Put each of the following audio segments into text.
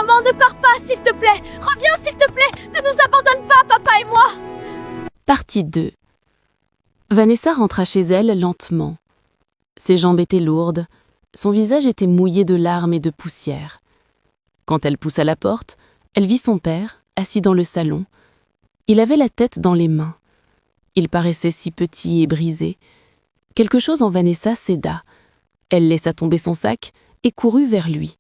maman, ne pars pas, s'il te plaît. Reviens, s'il te plaît. Ne nous abandonne pas, papa et moi. Partie 2. Vanessa rentra chez elle lentement. Ses jambes étaient lourdes, son visage était mouillé de larmes et de poussière. Quand elle poussa la porte, elle vit son père, assis dans le salon. Il avait la tête dans les mains. Il paraissait si petit et brisé. Quelque chose en Vanessa céda. Elle laissa tomber son sac et courut vers lui.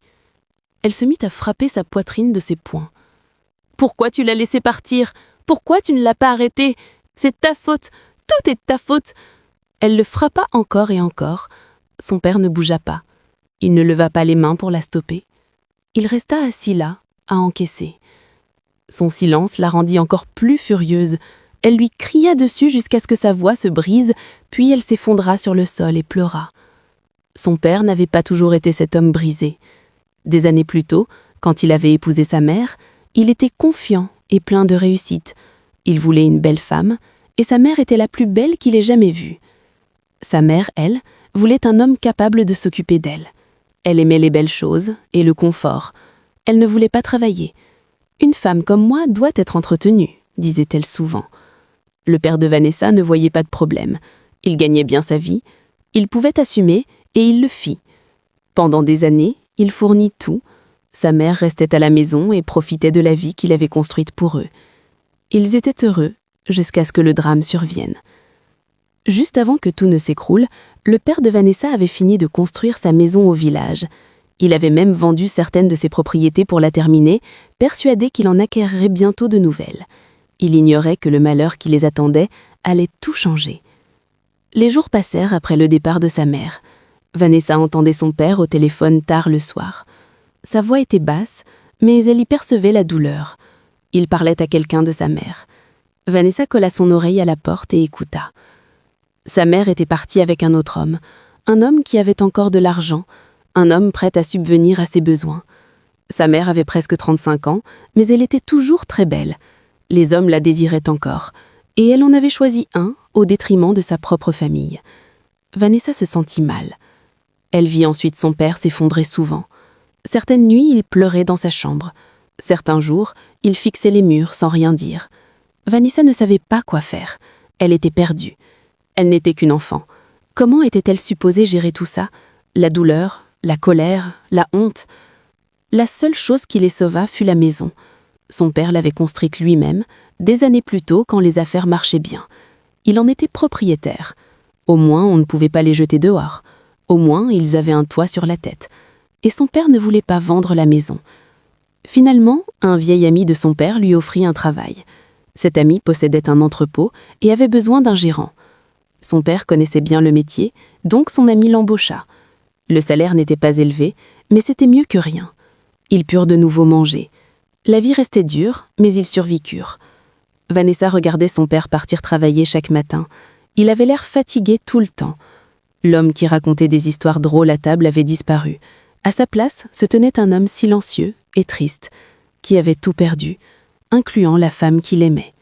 Elle se mit à frapper sa poitrine de ses poings. « Pourquoi tu l'as laissé partir? Pourquoi tu ne l'as pas arrêté? C'est ta faute! Tout est ta faute !» Elle le frappa encore et encore. Son père ne bougea pas. Il ne leva pas les mains pour la stopper. Il resta assis là, à encaisser. Son silence la rendit encore plus furieuse. Elle lui cria dessus jusqu'à ce que sa voix se brise, puis elle s'effondra sur le sol et pleura. Son père n'avait pas toujours été cet homme brisé. Des années plus tôt, quand il avait épousé sa mère, il était confiant et plein de réussite. Il voulait une belle femme, et sa mère était la plus belle qu'il ait jamais vue. Sa mère, elle, voulait un homme capable de s'occuper d'elle. Elle aimait les belles choses et le confort. Elle ne voulait pas travailler. « Une femme comme moi doit être entretenue », disait-elle souvent. Le père de Vanessa ne voyait pas de problème. Il gagnait bien sa vie, il pouvait assumer et il le fit. Pendant des années, il fournit tout. Sa mère restait à la maison et profitait de la vie qu'il avait construite pour eux. Ils étaient heureux jusqu'à ce que le drame survienne. Juste avant que tout ne s'écroule, le père de Vanessa avait fini de construire sa maison au village. Il avait même vendu certaines de ses propriétés pour la terminer, persuadé qu'il en acquerrait bientôt de nouvelles. Il ignorait que le malheur qui les attendait allait tout changer. Les jours passèrent après le départ de sa mère. Vanessa entendait son père au téléphone tard le soir. Sa voix était basse, mais elle y percevait la douleur. Il parlait à quelqu'un de sa mère. Vanessa colla son oreille à la porte et écouta. Sa mère était partie avec un autre homme, un homme qui avait encore de l'argent, un homme prêt à subvenir à ses besoins. Sa mère avait presque 35 ans, mais elle était toujours très belle. Les hommes la désiraient encore, et elle en avait choisi un au détriment de sa propre famille. Vanessa se sentit mal. Elle vit ensuite son père s'effondrer souvent. Certaines nuits, il pleurait dans sa chambre. Certains jours, il fixait les murs sans rien dire. Vanessa ne savait pas quoi faire. Elle était perdue. Elle n'était qu'une enfant. Comment était-elle supposée gérer tout ça? La douleur, la colère, la honte. La seule chose qui les sauva fut la maison. Son père l'avait construite lui-même, des années plus tôt quand les affaires marchaient bien. Il en était propriétaire. Au moins, on ne pouvait pas les jeter dehors. Au moins, ils avaient un toit sur la tête. Et son père ne voulait pas vendre la maison. Finalement, un vieil ami de son père lui offrit un travail. Cet ami possédait un entrepôt et avait besoin d'un gérant. Son père connaissait bien le métier, donc son ami l'embaucha. Le salaire n'était pas élevé, mais c'était mieux que rien. Ils purent de nouveau manger. La vie restait dure, mais ils survécurent. Vanessa regardait son père partir travailler chaque matin. Il avait l'air fatigué tout le temps. L'homme qui racontait des histoires drôles à table avait disparu. À sa place se tenait un homme silencieux et triste, qui avait tout perdu, incluant la femme qu'il aimait.